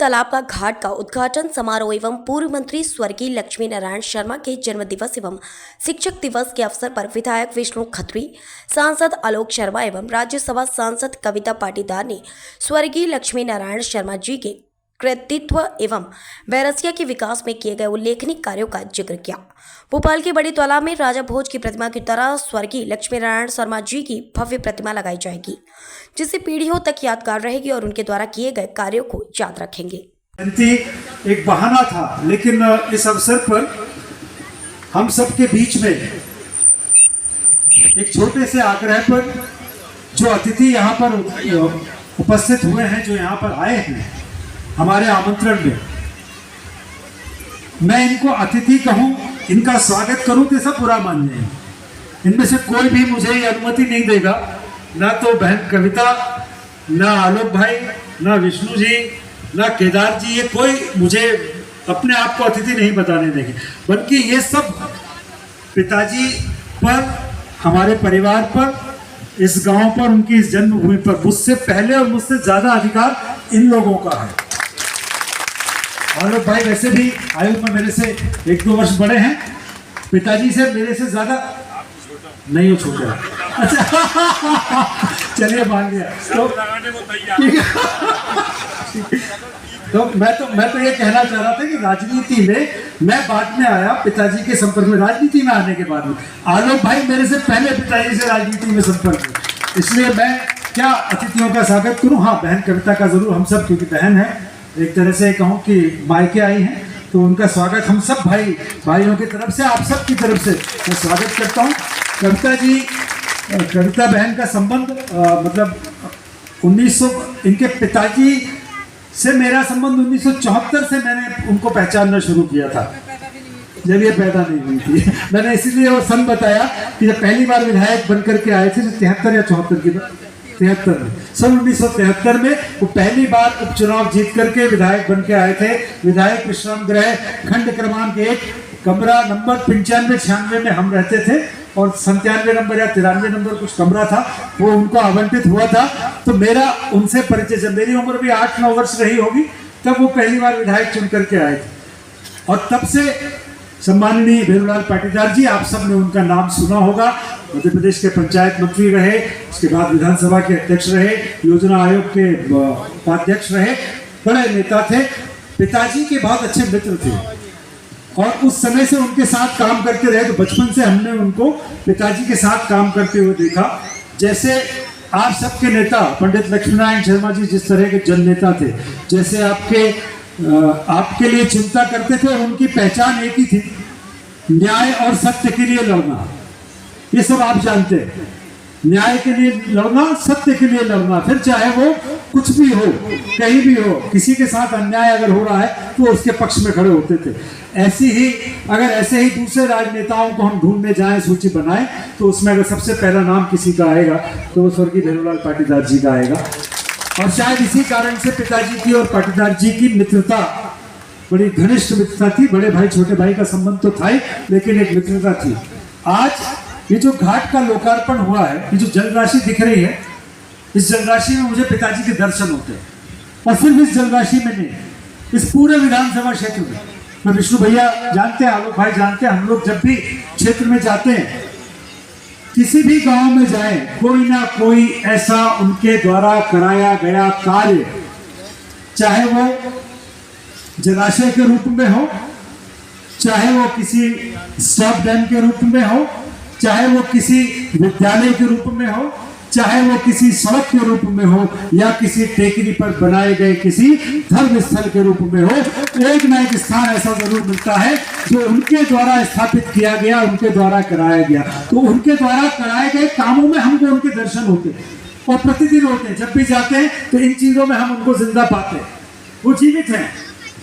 तालाब का घाट का उद्घाटन समारोह एवं पूर्व मंत्री स्वर्गीय लक्ष्मी नारायण शर्मा के जन्म दिवस एवं शिक्षक दिवस के अवसर पर विधायक विष्णु खत्री, सांसद आलोक शर्मा एवं राज्यसभा सांसद कविता पाटीदार ने स्वर्गीय लक्ष्मी नारायण शर्मा जी के कृतित्व एवं बैरसिया के विकास में किए गए उल्लेखनीय कार्यों का जिक्र किया। भोपाल के बड़े तालाब में राजा भोज की प्रतिमा की तरह स्वर्गीय लक्ष्मी नारायण शर्मा जी की भव्य प्रतिमा लगाई जाएगी, जिससे पीढ़ियों तक यादगार रहेगी और उनके द्वारा किए गए कार्यों को याद रखेंगे। एक बहाना था, लेकिन इस अवसर पर हम सबके बीच में एक छोटे से आग्रह पर जो अतिथि यहाँ पर उपस्थित हुए हैं, जो यहाँ पर आए हैं हमारे आमंत्रण में, मैं इनको अतिथि कहूं, इनका स्वागत करूं तो सब बुरा मान जाएंगे। इनमें से कोई भी मुझे ये अनुमति नहीं देगा, ना तो बहन कविता, ना आलोक भाई, ना विष्णु जी, ना केदार जी, ये कोई मुझे अपने आप को अतिथि नहीं बताने देंगे, बल्कि ये सब पिताजी पर, हमारे परिवार पर, इस गांव पर, उनकी इस जन्मभूमि पर मुझसे पहले और मुझसे ज्यादा अधिकार इन लोगों का है। आलोक भाई वैसे भी आयु में मेरे से 1-2 वर्ष बड़े हैं, पिताजी से मेरे से ज्यादा नहीं हो, छोटे। अच्छा चलिए मान लिया तो मैं तो ये कहना चाह रहा था कि राजनीति में मैं बाद में आया, पिताजी के संपर्क में, राजनीति में आने के बाद में। आलोक भाई मेरे से पहले पिताजी से राजनीति में संपर्क में, इसलिए मैं क्या अतिथियों का स्वागत करूं। हाँ, बहन कविता का जरूर, हम सब क्योंकि बहन है, एक तरह से कहूँ कि मायके आई हैं, तो उनका स्वागत हम सब भाइयों की तरफ से, आप सब की तरफ से मैं स्वागत करता हूँ। कविता जी, कविता बहन का संबंध मतलब 1900, इनके पिताजी से मेरा संबंध 1974 से मैंने उनको पहचानना शुरू किया था, जब ये पैदा नहीं हुई थी। मैंने इसीलिए वो सन बताया कि जब पहली बार विधायक बन करके आए थे 73 या 74 की बात, 73 में, सन 1973 में वो पहली बार उपचुनाव जीत करके विधायक बन के आए थे। विधायक विश्राम गृह खंड क्रमांक 1 कमरा नंबर 95-96 में हम रहते थे, और 97 नंबर या 93 नंबर कुछ कमरा था, वो उनको आवंटित हुआ था। तो मेरा उनसे परिचय, जब मेरी उम्र भी 8-9 वर्ष रही होगी, तब वो पहली बार विधायक चुन करके आए थे। और तब से सम्माननीय भेरूलाल पाटीदार जी, आप सब ने उनका नाम सुना होगा, मध्य प्रदेश के पंचायत मंत्री रहे, उसके बाद विधानसभा के अध्यक्ष रहे, योजना आयोग के उपाध्यक्ष रहे, बड़े नेता थे, पिताजी के बहुत अच्छे मित्र थे, और उस समय से उनके साथ काम करते रहे। तो बचपन से हमने उनको पिताजी के साथ काम करते हुए देखा। जैसे आप सबके नेता पंडित लक्ष्मी नारायण शर्मा जी जिस तरह के जन नेता थे, जैसे आपके लिए चिंता करते थे, और उनकी पहचान एक ही थी, न्याय और सत्य के लिए लड़ना। ये सब आप जानते हैं, न्याय के लिए लड़ना, सत्य के लिए लड़ना, फिर चाहे वो कुछ भी हो, कहीं भी हो, किसी के साथ अन्याय अगर हो रहा है तो उसके पक्ष में खड़े होते थे। ऐसे ही दूसरे राजनेताओं को हम ढूंढने जाएं, सूची बनाएं, तो उसमें अगर सबसे पहला नाम किसी का आएगा तो वो स्वर्गीय भेरूलाल पाटीदार जी का आएगा। और शायद इसी कारण से पिताजी की और पाटीदार जी की मित्रता बड़ी घनिष्ठ मित्रता थी। बड़े भाई छोटे भाई का संबंध तो था ही, लेकिन एक मित्रता थी। आज ये जो घाट का लोकार्पण हुआ है, ये जो जलराशि दिख रही है, इस जलराशि में मुझे पिताजी के दर्शन होते हैं, और सिर्फ इस जलराशि में नहीं, इस पूरे विधानसभा क्षेत्र में। मैं, विष्णु भैया जानते हैं, आलोक भाई जानते हैं, हम लोग जब भी क्षेत्र में जाते हैं, किसी भी गांव में जाएं, कोई ना कोई ऐसा उनके द्वारा कराया गया कार्य, चाहे वो जलाशय के रूप में हो, चाहे वो किसी स्टॉप डैम के रूप में हो, चाहे वो किसी विद्यालय के रूप में हो, चाहे वो किसी सड़क के रूप में हो, या किसी टेकरी पर बनाए गए किसी धर्म स्थल के रूप में हो, एक न एक स्थान ऐसा जरूर मिलता है जो उनके द्वारा स्थापित किया गया, उनके द्वारा कराया गया। तो उनके द्वारा कराए गए कामों में हमको उनके दर्शन होते हैं, और प्रतिदिन होते हैं। जब भी जाते हैं तो इन चीजों में हम उनको जिंदा पाते हैं, वो जीवित हैं।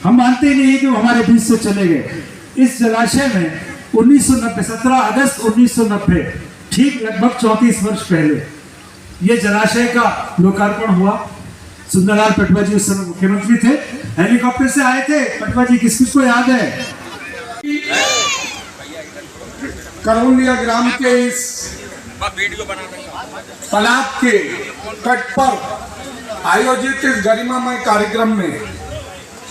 हम मानते ही नहीं कि वो हमारे बीच से चले गए। इस जलाशय में 1990, 17 अगस्त 1990, ठीक लगभग 34 वर्ष पहले ये जलाशय का लोकार्पण हुआ। सुंदरलाल पटवा जी उस समय मुख्यमंत्री थे, हेलीकॉप्टर से आए थे। पटवा जी, किस किस को याद है? करौलिया ग्राम के इस तालाब के तट पर आयोजित इस गरिमामय कार्यक्रम में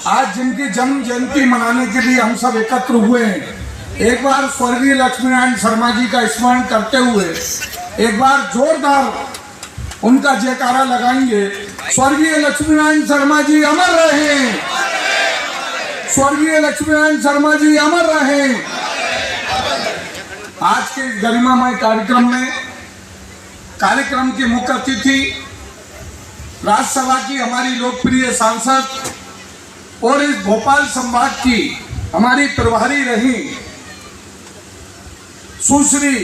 आज जिनकी जन्म जयंती मनाने के लिए हम सब एकत्र हुए हैं, एक बार स्वर्गीय लक्ष्मीनारायण शर्मा जी का स्मरण करते हुए एक बार जोरदार उनका जयकारा लगाएंगे। स्वर्गीय लक्ष्मीनारायण शर्मा जी अमर रहें, स्वर्गीय लक्ष्मीनारायण शर्मा जी अमर रहें। आज के गरिमामय कार्यक्रम में कार्यक्रम के मुख्य अतिथि राज्यसभा की हमारी लोकप्रिय सांसद और इस भोपाल संभाग की हमारी प्रभारी रही सुश्री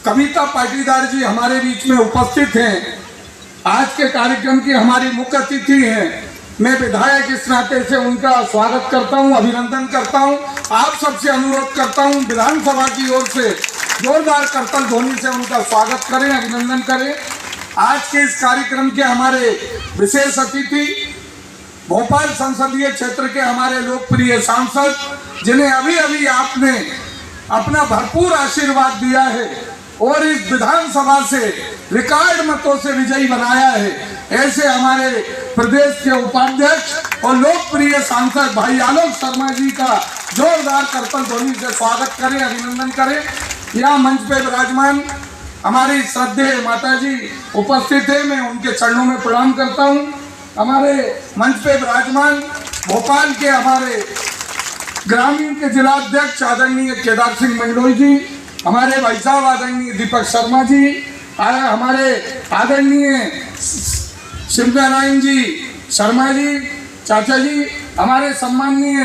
कविता पाटीदार जी हमारे बीच में उपस्थित हैं। आज के कार्यक्रम की हमारी मुख्य अतिथि हैं। मैं विधायक इस नाते से उनका स्वागत करता हूं, अभिनंदन करता हूं। आप सबसे अनुरोध करता हूं विधानसभा की ओर से जोरदार करतल ध्वनि से उनका स्वागत करें, अभिनंदन करें। आज के इस कार्यक्रम के हमारे विशेष अतिथि भोपाल संसदीय क्षेत्र के हमारे लोकप्रिय सांसद, जिन्हें अभी अभी आपने अपना भरपूर आशीर्वाद दिया है और इस विधानसभा से रिकॉर्ड मतों से विजयी बनाया है, ऐसे हमारे प्रदेश के उपाध्यक्ष और लोकप्रिय सांसद भाई आलोक शर्मा जी का जोरदार करतल ध्वनि से स्वागत करें, अभिनंदन करें। यहाँ मंच पे विराजमान हमारी श्रद्धेय माता जी उपस्थित है, मैं उनके चरणों में प्रणाम करता हूँ। हमारे मंच पे विराजमान भोपाल के हमारे ग्रामीण के जिलाध्यक्ष आदरणीय केदार सिंह मंडोई जी, हमारे भाई साहब आदरणीय दीपक शर्मा जी, हमारे आदरणीय शिवनारायण जी शर्मा जी चाचा जी, हमारे सम्माननीय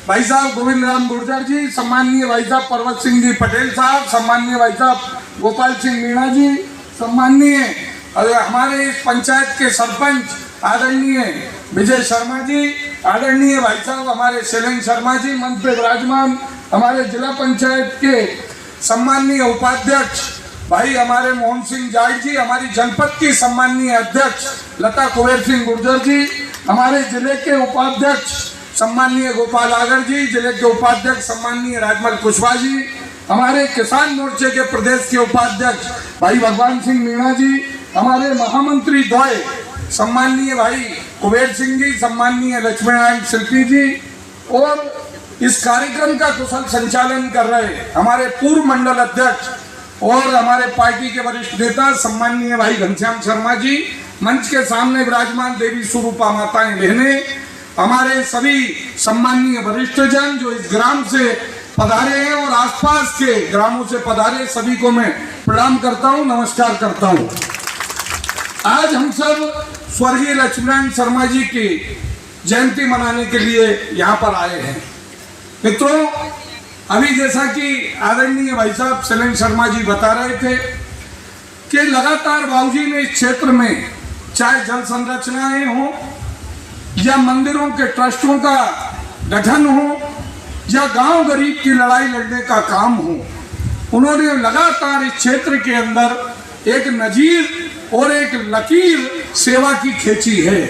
भाई साहब गोविंद राम गुर्जर जी, सम्माननीय भाई साहब पर्वत सिंह जी पटेल साहब, सम्माननीय भाई साहब गोपाल सिंह मीणा जी, सम्माननीय हमारे इस पंचायत के सरपंच आदरणीय विजय शर्मा जी, आदरणीय भाई साहब हमारे शैलेंद्र शर्मा जी, मंच पे विराजमान हमारे जिला पंचायत के सम्माननीय उपाध्यक्ष भाई हमारे मोहन सिंह जाट जी, हमारी जनपद की सम्माननीय अध्यक्ष लता कुबेर सिंह गुर्जर जी, हमारे जिले के उपाध्यक्ष सम्माननीय गोपाल आगर जी, जिले के उपाध्यक्ष सम्माननीय राजमल कुशवाहा जी, हमारे किसान मोर्चे के प्रदेश के उपाध्यक्ष भाई भगवान सिंह मीणा जी, हमारे महामंत्री द्वय सम्माननीय भाई कुबेर सिंह जी, सम्माननीय लक्ष्मीनारायण शिल्पी जी, और इस कार्यक्रम का कुशल संचालन कर रहे हमारे पूर्व मंडल अध्यक्ष और हमारे पार्टी के वरिष्ठ नेता सम्माननीय भाई घनश्याम शर्मा जी, मंच के सामने विराजमान देवी स्वरूपा माताएं बहनें, हमारे सभी सम्माननीय वरिष्ठ जन जो इस ग्राम से पधारे हैं और आसपास के ग्रामों से पधारे, सभी को मैं प्रणाम करता हूं, नमस्कार करता हूं। आज हम सब स्वर्गीय लक्ष्मीनारायण शर्मा जी की जयंती मनाने के लिए यहाँ पर आए हैं। मित्रों, अभी जैसा कि आदरणीय भाई साहब शैलेंद्र शर्मा जी बता रहे थे कि लगातार बाबूजी ने इस क्षेत्र में चाहे जल संरचनाएं हो या मंदिरों के ट्रस्टों का गठन हो या गांव गरीब की लड़ाई लड़ने का काम हो, उन्होंने लगातार इस क्षेत्र के अंदर एक नजीर और एक लकीर सेवा की खींची है।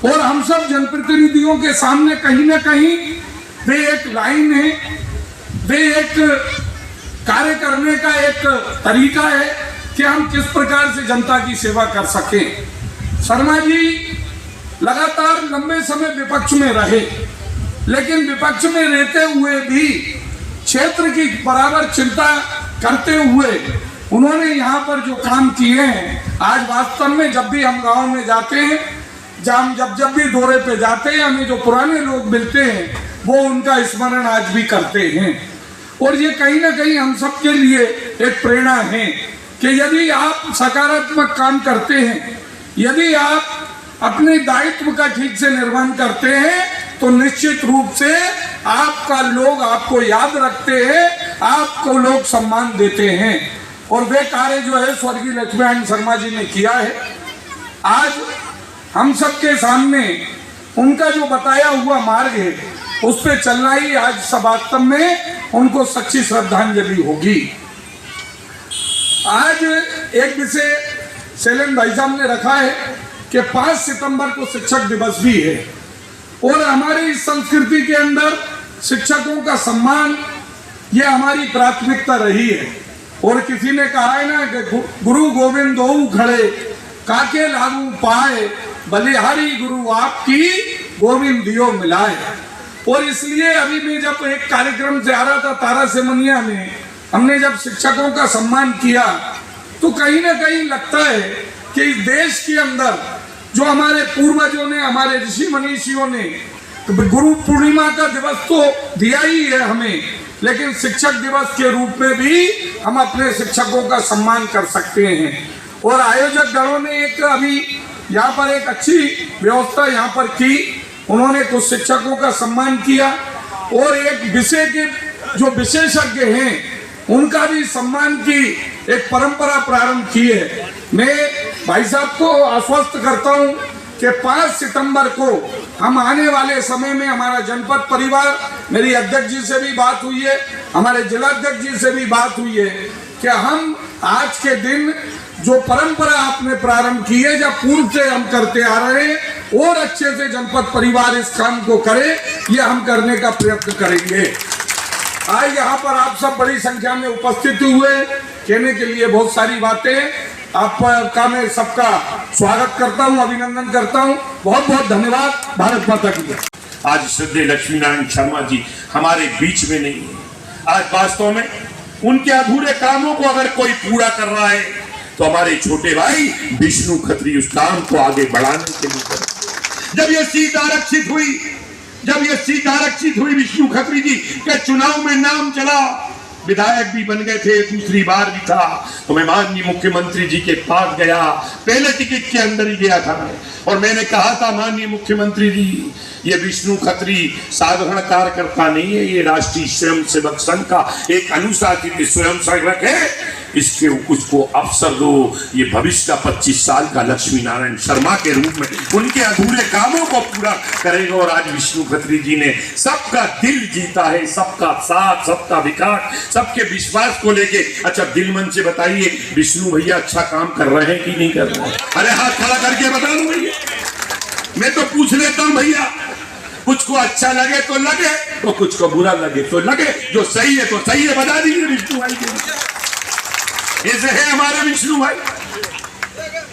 और हम सब जनप्रतिनिधियों के सामने कहीं ना कहीं वे एक लाइन है, वे एक कार्य करने का एक तरीका है कि हम किस प्रकार से जनता की सेवा कर सकें। शर्मा जी लगातार लंबे समय विपक्ष में रहे, लेकिन विपक्ष में रहते हुए भी क्षेत्र की बराबर चिंता करते हुए उन्होंने यहाँ पर जो काम किए हैं, आज वास्तव में जब भी हम गांव में जाते हैं, जब भी दौरे पे जाते हैं, हमें जो पुराने लोग मिलते हैं वो उनका स्मरण आज भी करते हैं। और ये कहीं ना कहीं हम सब के लिए एक प्रेरणा है कि यदि आप सकारात्मक काम करते हैं, यदि आप अपने दायित्व का ठीक से निर्वहन करते हैं, तो निश्चित रूप से आपका लोग आपको याद रखते हैं, आपको लोग सम्मान देते हैं। और वे कार्य जो है स्वर्गीय लक्ष्मीनारायण शर्मा जी ने किया है। आज हम सबके सामने उनका जो बताया हुआ मार्ग है उस पे चलना ही आज सब वास्तव में उनको सच्ची श्रद्धांजलि होगी। आज एक विषय शैलेंद्र भाई साहब ने रखा है कि 5 सितंबर को शिक्षक दिवस भी है और हमारी संस्कृति के अंदर शिक्षकों का सम्मान ये हमारी प्राथमिकता रही है। और किसी ने कहा है ना कि गुरु गोविंद दो खड़े काके लागू पाए, बलिहारी गुरु आपकी गोविंद दियो मिलाए। और इसलिए अभी मैं जब एक कार्यक्रम से आ रहा था तारा सेमनिया में, हमने जब शिक्षकों का सम्मान किया तो कहीं ना कहीं लगता है कि इस देश के अंदर जो हमारे पूर्वजों ने, हमारे ऋषि मनीषियों ने गुरु पूर्णिमा का दिवस तो दिया ही है हमें, लेकिन शिक्षक दिवस के रूप में भी हम अपने शिक्षकों का सम्मान कर सकते हैं। और आयोजक दलों ने एक अभी यहाँ पर एक अच्छी व्यवस्था यहाँ पर की, उन्होंने कुछ शिक्षकों का सम्मान किया और एक विषय के जो विशेषज्ञ हैं उनका भी सम्मान की एक परंपरा प्रारंभ की है। मैं भाई साहब को आश्वस्त करता हूँ कि 5 सितंबर को हम आने वाले समय में हमारा जनपद परिवार, मेरी अध्यक्ष जी से भी बात हुई है, हमारे जिलाध्यक्ष जी से भी बात हुई है कि हम आज के दिन जो परंपरा आपने प्रारंभ की है, जब पूर्व से हम करते आ रहे हैं, और अच्छे से जनपद परिवार इस काम को करे, ये हम करने का प्रयत्न करेंगे। आज यहाँ पर आप सब बड़ी संख्या में उपस्थित हुए, कहने के लिए बहुत सारी बातें, आपका मैं सबका स्वागत करता हूँ, अभिनंदन करता हूँ। बहुत बहुत धन्यवाद। भारत माता की जय। आज श्रद्धेय लक्ष्मी नारायण शर्मा जी हमारे बीच में नहीं है। आज वास्तव में उनके अधूरे कामों को अगर कोई पूरा कर रहा है तो हमारे छोटे भाई विष्णु खत्री उस काम को आगे बढ़ाने के लिए कर। जब यह सीट आरक्षित हुई विष्णु खत्री जी के चुनाव में नाम चला, विधायक भी बन गए थे, दूसरी बार भी था, तो मैं माननीय मुख्यमंत्री जी के पास गया, पहले टिकट के अंदर ही गया था और मैंने कहा था, माननीय मुख्यमंत्री जी, ये विष्णु खत्री साधारण कार्यकर्ता नहीं है, ये राष्ट्रीय स्वयंसेवक संघ का एक अनुशासित स्वयंसेवक है, इसके उसको अवसर दो, ये भविष्य का 25 साल का लक्ष्मी नारायण शर्मा के रूप में उनके अधूरे कामों को पूरा करेगा। और आज विष्णु खत्री जी ने सबका दिल जीता है, सबका साथ, सबका विकास, सबके विश्वास को लेके। अच्छा, दिल मन से बताइए विष्णु भैया अच्छा काम कर रहे हैं कि नहीं कर रहे हैं? अरे हाथ खड़ा करके बता दो भैया, मैं तो पूछ लेता हूं भैया। कुछ को अच्छा लगे तो लगे, तो कुछ को बुरा लगे तो लगे, जो सही है तो सही है, बता दीजिए विष्णु भाई के। ऐसे है हमारे विष्णु भाई,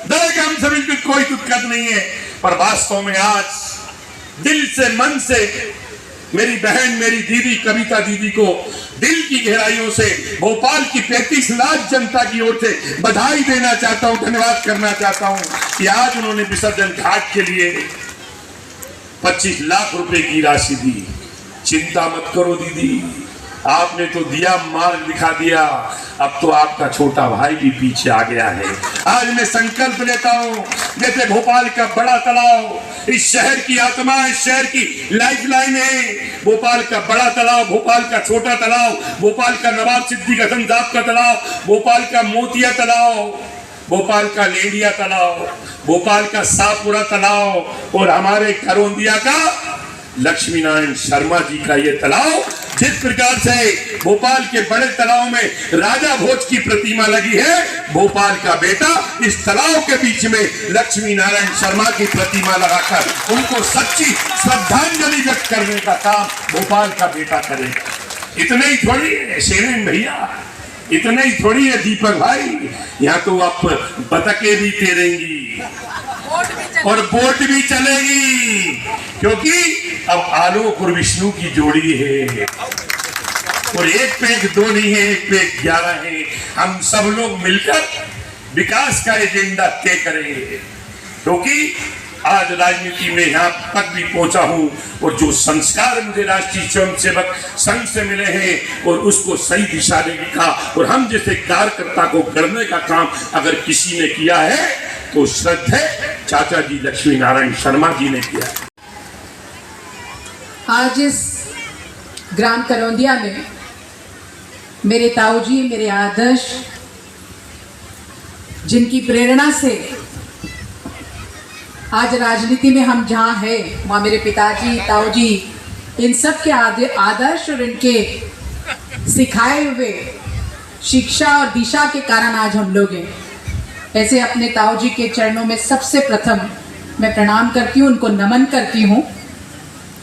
दर काम से बिल्कुल कोई दिक्कत नहीं है। पर वास्तव में आज दिल से, मन से मेरी बहन, मेरी दीदी कविता दीदी को दिल की गहराइयों से भोपाल की 35 लाख जनता की ओर से बधाई देना चाहता हूं, धन्यवाद करना चाहता हूं कि आज उन्होंने विसर्जन घाट के लिए 25 लाख रुपए की राशि दी। चिंता मत करो दीदी, आपने तो दिया, मार्ग दिखा दिया, अब तो आपका छोटा भाई भी पीछे आ गया है। आज मैं संकल्प लेता हूं, जैसे भोपाल का बड़ा तालाब इस शहर की आत्मा, इस शहर की लाइफलाइन है। भोपाल का बड़ा तालाब, भोपाल का छोटा तालाब, भोपाल का नवाब सिद्दीक हसन साहब का तालाब, भोपाल का मोतिया तालाब, भोपाल का लेडिया तालाब, भोपाल का सापुरा तालाब और हमारे करौंदिया का लक्ष्मी नारायण शर्मा जी का ये तालाब। जिस प्रकार से भोपाल के बड़े तालाब में राजा भोज की प्रतिमा लगी है, भोपाल का बेटा इस तालाब के बीच में लक्ष्मी नारायण शर्मा की प्रतिमा लगाकर उनको सच्ची श्रद्धांजलि व्यक्त करने का काम भोपाल का बेटा करेगा। इतने ही थोड़ी है शेरेन भैया, इतने ही थोड़ी है दीपक भाई, यहाँ तो आप बतके भी तैरेंगी और बोट भी चलेगी, क्योंकि अब आलोक और विष्णु की जोड़ी है और एक पे एक 2 नहीं है, एक पे 11 है। हम सब लोग मिलकर विकास का एजेंडा तय करेंगे, क्योंकि आज राजनीति में यहाँ तक भी पहुंचा हूं और जो संस्कार मुझे राष्ट्रीय स्वयंसेवक संघ से मिले हैं और उसको सही दिशा देने का और हम जैसे कार्यकर्ता को करने का काम अगर किसी ने किया है तो श्रद्धेय चाचा जी लक्ष्मी नारायण शर्मा जी ने किया। आज इस ग्राम करौंदिया में मेरे ताऊजी, मेरे आदर्श, जिनकी प्रेरणा से आज राजनीति में हम जहाँ हैं, वहाँ मेरे पिताजी, ताऊजी, इन सब के आदर्श और इनके सिखाए हुए शिक्षा और दिशा के कारण आज हम लोग हैं। ऐसे अपने ताऊजी के चरणों में सबसे प्रथम मैं प्रणाम करती हूँ, उनको नमन करती हूँ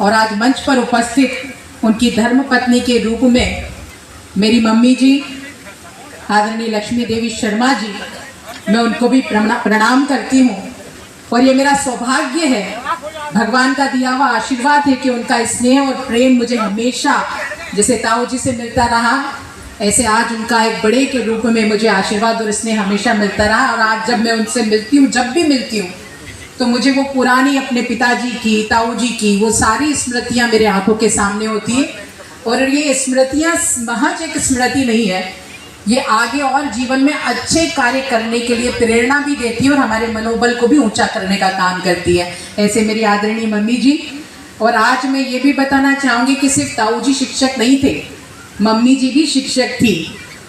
और आज मंच पर उपस्थित उनकी धर्मपत्नी के रूप में मेरी मम्मी जी आदरणीय लक्ष्मी देवी शर्मा जी, मैं उनको भी प्रणाम करती हूँ। और ये मेरा सौभाग्य है भगवान का दिया हुआ आशीर्वाद है कि उनका स्नेह और प्रेम मुझे हमेशा जैसे ताऊ जी से मिलता रहा, ऐसे आज उनका एक बड़े के रूप में मुझे आशीर्वाद और स्नेह हमेशा मिलता रहा। और आज जब मैं उनसे मिलती हूँ, जब भी मिलती हूँ, तो मुझे वो पुरानी अपने पिताजी की, ताऊ जी की वो सारी स्मृतियाँ मेरे आंखों के सामने होती है। और ये स्मृतियाँ महज एक स्मृति नहीं है, ये आगे और जीवन में अच्छे कार्य करने के लिए प्रेरणा भी देती है और हमारे मनोबल को भी ऊंचा करने का काम करती है। ऐसे मेरी आदरणीय मम्मी जी। और आज मैं ये भी बताना चाहूँगी कि सिर्फ ताऊ जी शिक्षक नहीं थे, मम्मी जी भी शिक्षक थी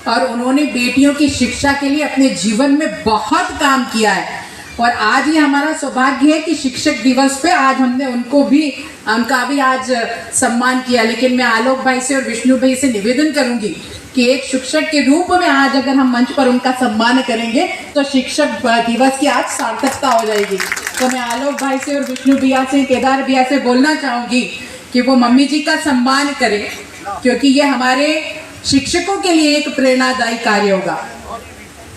और उन्होंने बेटियों की शिक्षा के लिए अपने जीवन में बहुत काम किया है। और आज ये हमारा सौभाग्य है कि शिक्षक दिवस पे आज हमने उनका भी आज सम्मान किया। लेकिन मैं आलोक भाई से और विष्णु भाई से निवेदन करूंगी कि एक शिक्षक के रूप में आज अगर हम मंच पर उनका सम्मान करेंगे तो शिक्षक दिवस की आज सार्थकता हो जाएगी। तो मैं आलोक भाई से और विष्णु भैया से, केदार भैया से बोलना चाहूँगी कि वो मम्मी जी का सम्मान करें, क्योंकि ये हमारे शिक्षकों के लिए एक प्रेरणादायी कार्य होगा।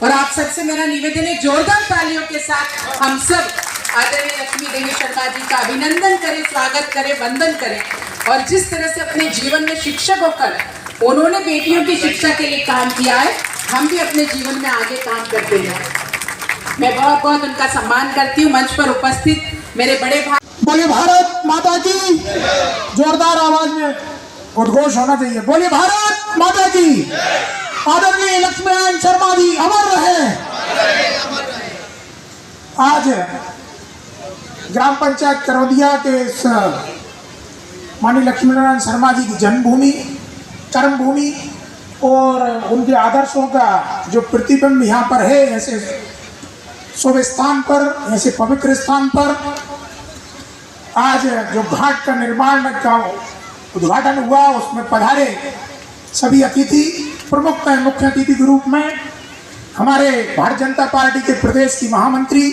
और आप सबसे मेरा निवेदन है, जोरदार तालियों के साथ हम सब आदरणीय लक्ष्मी देवी शर्मा जी का अभिनंदन करें, स्वागत करें, वंदन करें। और जिस तरह से अपने जीवन में शिक्षक होकर उन्होंने बेटियों की शिक्षा के लिए काम किया है, हम भी अपने जीवन में आगे काम करते हैं। मैं बहुत बहुत उनका सम्मान करती हूँ। मंच पर उपस्थित मेरे बड़े भाई, बोले भारत माता की, जोरदार आवाज में उद्घोष होना चाहिए। बोले भारत माता की। आदरणीय लक्ष्मीनारायण शर्मा जी अमर रहे। आज ग्राम पंचायत करौदिया के इस माननीय लक्ष्मीनारायण शर्मा जी की जन्मभूमि, कर्मभूमि और उनके आदर्शों का जो प्रतिबिंब यहाँ पर है, ऐसे शुभ स्थान पर, ऐसे पवित्र स्थान पर आज जो घाट का निर्माण का उद्घाटन हुआ, उसमें पधारे सभी अतिथि, प्रमुख मुख्य अतिथि के रूप में हमारे भारतीय जनता पार्टी के प्रदेश की महामंत्री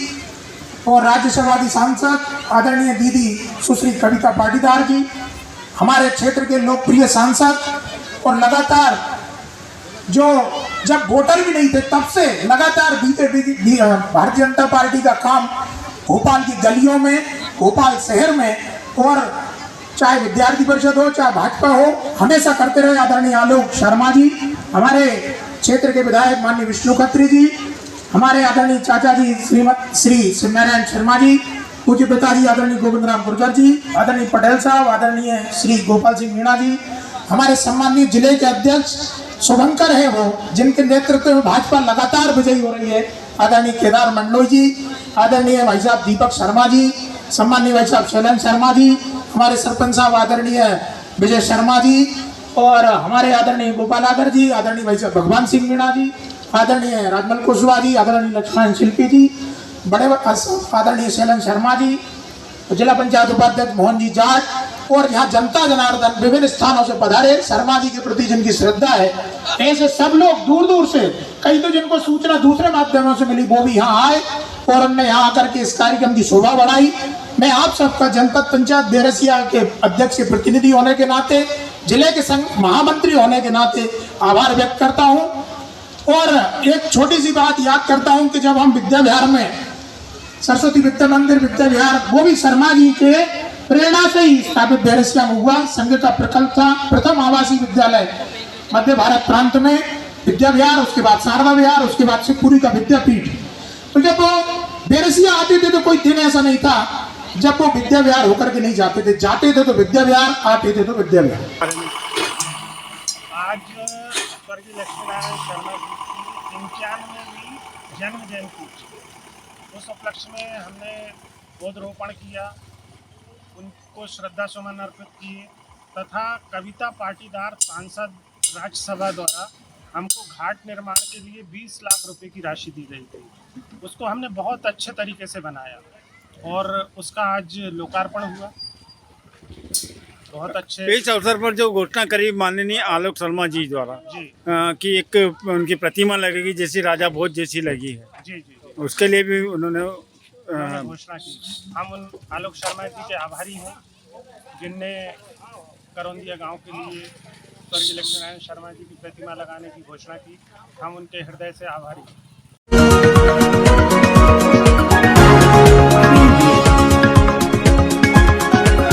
और राज्यसभा की सांसद आदरणीय दीदी सुश्री कविता पाटीदार जी, हमारे क्षेत्र के लोकप्रिय सांसद, और लगातार जो जब वोटर भी नहीं थे तब से लगातार भारतीय जनता पार्टी का काम भोपाल की गलियों में, भोपाल शहर में, और चाहे विद्यार्थी परिषद हो, चाहे भाजपा हो, हमेशा करते रहे आदरणीय आलोक शर्मा जी, हमारे क्षेत्र के विधायक माननीय विष्णु खत्री जी, हमारे आदरणीय चाचा जी श्री शिवनारायण शर्मा जी, पूज्य पिताजी आदरणीय गोविंद राम गुर्जर जी, आदरणीय पटेल साहब, आदरणीय श्री गोपाल सिंह मीणा जी, हमारे सम्मानित जिले के अध्यक्ष शुभंकर है वो, जिनके नेतृत्व में भाजपा लगातार विजयी हो रही है, आदरणीय केदार मंडलोई जी, आदरणीय भाई साहब दीपक शर्मा जी, सम्मानीय भाई साहब शैलन शर्मा जी, हमारे सरपंच साहब आदरणीय विजय शर्मा जी, और हमारे आदरणीय गोपालागर जी, आदरणीय भाई साहब भगवान सिंह मीणा जी, आदरणीय राजमल कुशवाहा जी, आदरणीय लक्ष्मण शिल्पी जी, बड़े आदरणीय शैलन शर्मा जी, जिला पंचायत उपाध्यक्ष मोहन जी जाट, और यहाँ जनता जनार्दन विभिन्न स्थानों से पधारे शर्मा जी के प्रति जिनकी श्रद्धा है, ऐसे सब लोग दूर दूर से, कई तो जिनको सूचना दूसरे माध्यमों से मिली वो भी यहाँ आए और हमने यहाँ आकर के इस कार्यक्रम की शोभा बढ़ाई। मैं आप सबका जनपद पंचायत बेरसिया के अध्यक्ष के प्रतिनिधि होने के नाते, जिले के संघ महामंत्री होने के नाते आभार व्यक्त करता हूँ। और एक छोटी सी बात याद करता हूँ कि जब हम विद्या विहार में, सरस्वती विद्या मंदिर विद्या विहार, वो भी शर्मा जी के प्रेरणा से ही स्थापित बेरसिया में हुआ, संघ का प्रकल्प था, प्रथम आवासीय विद्यालय मध्य भारत प्रांत में विद्या विहार, उसके बाद शारदा विहार, उसके बाद शिवपुरी का विद्यापीठ। तो जब वो बेरसिया आते थे तो कोई दिन ऐसा नहीं था जब वो विद्या विहार होकर के नहीं जाते थे, जाते थे तो विद्या विहार, आते थे तो विद्या विहार। आज स्वर्गीय लक्ष्मीनारायण शर्मा जी की 95वीं जन्म जयंती, उस उपलक्ष्य में हमने पौधरोपण किया, उनको श्रद्धा सुमन अर्पित किए, तथा कविता पाटीदार सांसद राज्यसभा द्वारा हमको घाट निर्माण के लिए 20 लाख रुपए की राशि दी गई थी। उसको हमने बहुत अच्छे तरीके से बनाया और उसका आज लोकार्पण हुआ। बहुत अच्छे इस अवसर पर जो घोषणा करी माननीय आलोक शर्मा जी द्वारा जी कि एक उनकी प्रतिमा लगेगी जैसी राजा भोज जैसी लगी है, जी जी उसके लिए भी उन्होंने घोषणा की। हम उन आलोक शर्मा जी के आभारी हैं जिनने करौंदिया गांव के लिए स्वर्गीय लक्ष्मीनारायण शर्मा जी की प्रतिमा लगाने की घोषणा की। हम उनके हृदय से आभारी हैं।